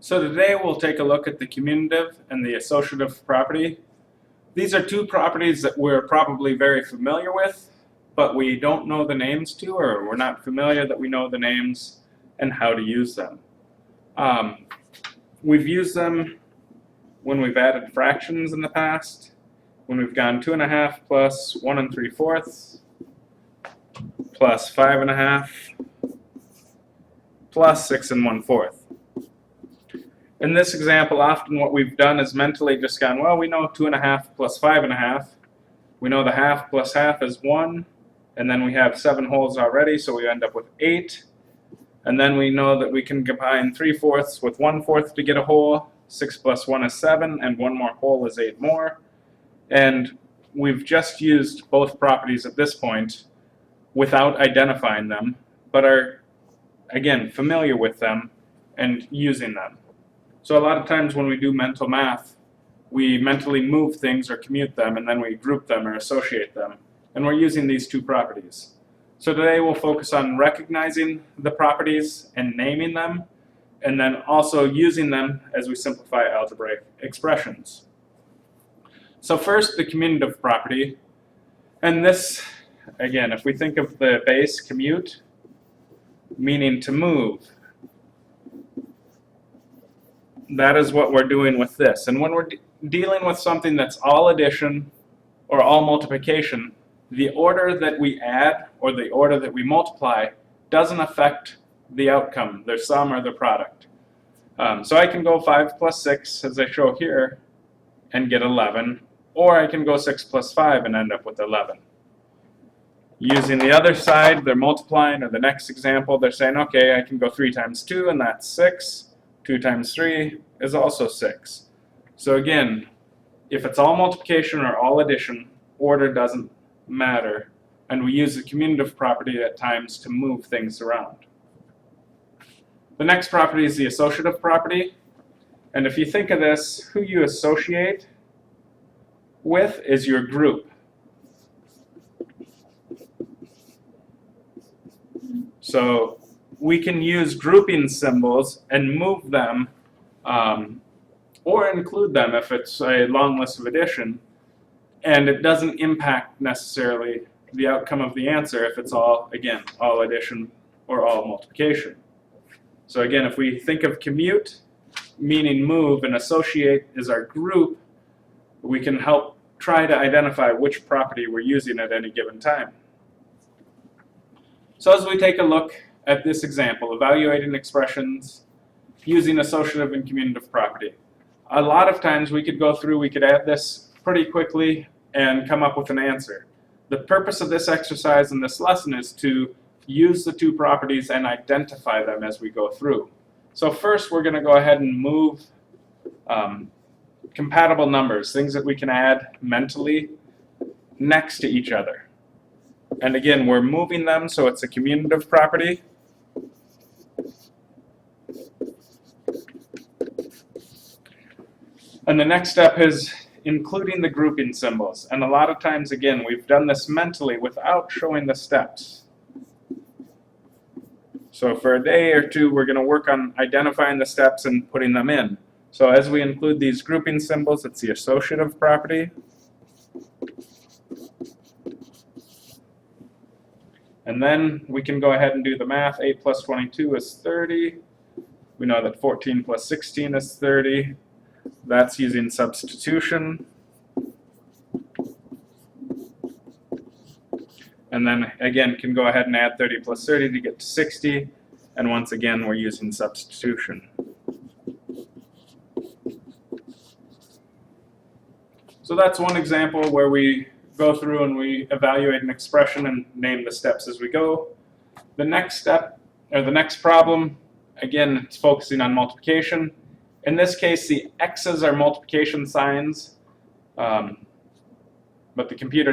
So today we'll take a look at the commutative and the associative property. These are two properties that we're probably very familiar with, but we don't know the names to, or we're not familiar that we know the names and how to use them. We've used them when we've added fractions in the past, when we've gone 2.5 plus 1 3/4 plus 5.5 plus 6 1/4. In this example, often what we've done is mentally just gone, well, we know 2.5 plus 5.5. We know the half plus half is 1, and then we have 7 wholes already, so we end up with 8. And then we know that we can combine 3/4 with 1/4 to get a whole. 6 plus 1 is 7, and 1 more whole is 8 more. And we've just used both properties at this point without identifying them, but are, again, familiar with them and using them. So a lot of times when we do mental math, we mentally move things or commute them, and then we group them or associate them. And we're using these two properties. So today we'll focus on recognizing the properties and naming them, and then also using them as we simplify algebraic expressions. So first, the commutative property. And this, again, if we think of the base commute, meaning to move, that is what we're doing with this. And when we're dealing with something that's all addition or all multiplication, the order that we add or the order that we multiply doesn't affect the outcome, their sum or their product. So I can go 5 plus 6, as I show here, and get 11, or I can go 6 plus 5 and end up with 11. Using the other side, they're multiplying, or the next example, they're saying, okay, I can go 3 times 2, and that's 6. 2 times 3 is also 6. So again, if it's all multiplication or all addition, order doesn't matter, and we use the commutative property at times to move things around. The next property is the associative property, and if you think of this, who you associate with is your group. So we can use grouping symbols and move them or include them if it's a long list of addition, and it doesn't impact necessarily the outcome of the answer if it's all, again, all addition or all multiplication. So again, if we think of commute, meaning move, and associate is our group, we can help try to identify which property we're using at any given time. So as we take a look at this example, evaluating expressions using associative and commutative property. A lot of times we could go through, we could add this pretty quickly and come up with an answer. The purpose of this exercise in this lesson is to use the two properties and identify them as we go through. So first we're going to go ahead and move compatible numbers, things that we can add mentally, next to each other. And again, we're moving them, so it's a commutative property. And the next step is including the grouping symbols. And a lot of times, again, we've done this mentally without showing the steps. So for a day or two, we're going to work on identifying the steps and putting them in. So as we include these grouping symbols, it's the associative property. And then we can go ahead and do the math. 8 plus 22 is 30. We know that 14 plus 16 is 30. That's using substitution. And then again, can go ahead and add 30 plus 30 to get to 60. And once again, we're using substitution. So that's one example where we go through and we evaluate an expression and name the steps as we go. The next step, or the next problem, again, it's focusing on multiplication. In this case, the x's are multiplication signs, but the computer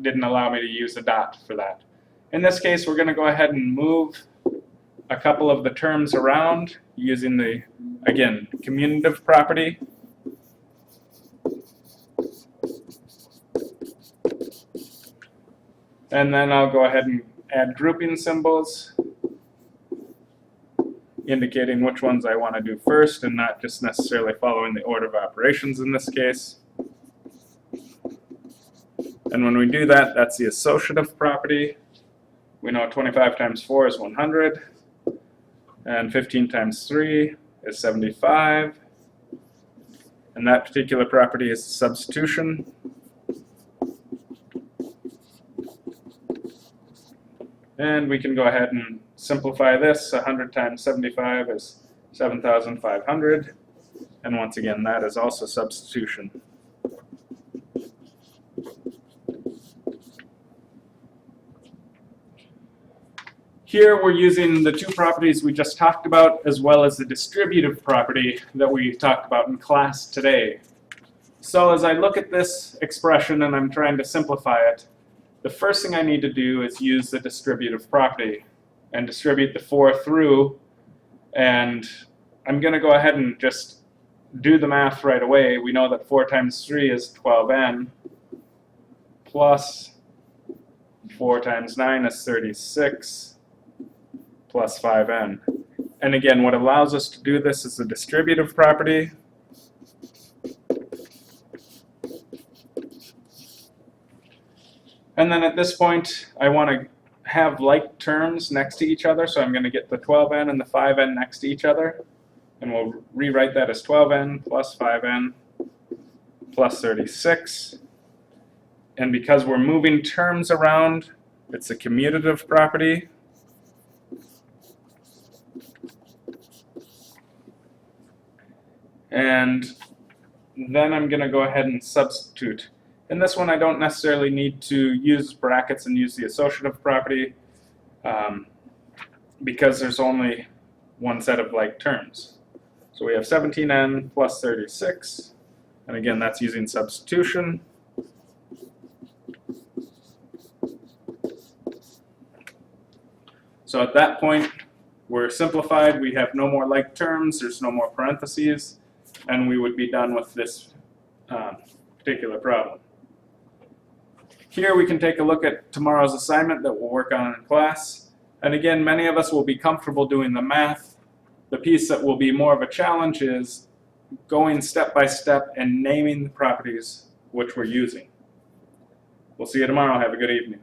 didn't allow me to use a dot for that. In this case, we're going to go ahead and move a couple of the terms around using the, again, commutative property. And then I'll go ahead and add grouping symbols. indicating which ones I want to do first and not just necessarily following the order of operations in this case. And when we do that, that's the associative property. We know 25 times 4 is 100, and 15 times 3 is 75. And that particular property is substitution. And we can go ahead and simplify this. 100 times 75 is 7,500. And once again, that is also substitution. Here we're using the two properties we just talked about, as well as the distributive property that we talked about in class today. So as I look at this expression and I'm trying to simplify it, the first thing I need to do is use the distributive property and distribute the 4 through. And I'm going to go ahead and just do the math right away. We know that 4 times 3 is 12n, plus 4 times 9 is 36, plus 5n. And again, what allows us to do this is the distributive property. And then at this point, I want to have like terms next to each other, so I'm going to get the 12n and the 5n next to each other. And we'll rewrite that as 12n plus 5n plus 36. And because we're moving terms around, it's a commutative property. And then I'm going to go ahead and substitute. In this one, I don't necessarily need to use brackets and use the associative property because there's only one set of like terms. So we have 17n plus 36, and again, that's using substitution. So at that point, we're simplified. We have no more like terms. There's no more parentheses, and we would be done with this particular problem. Here we can take a look at tomorrow's assignment that we'll work on in class. And again, many of us will be comfortable doing the math. The piece that will be more of a challenge is going step by step and naming the properties which we're using. We'll see you tomorrow. Have a good evening.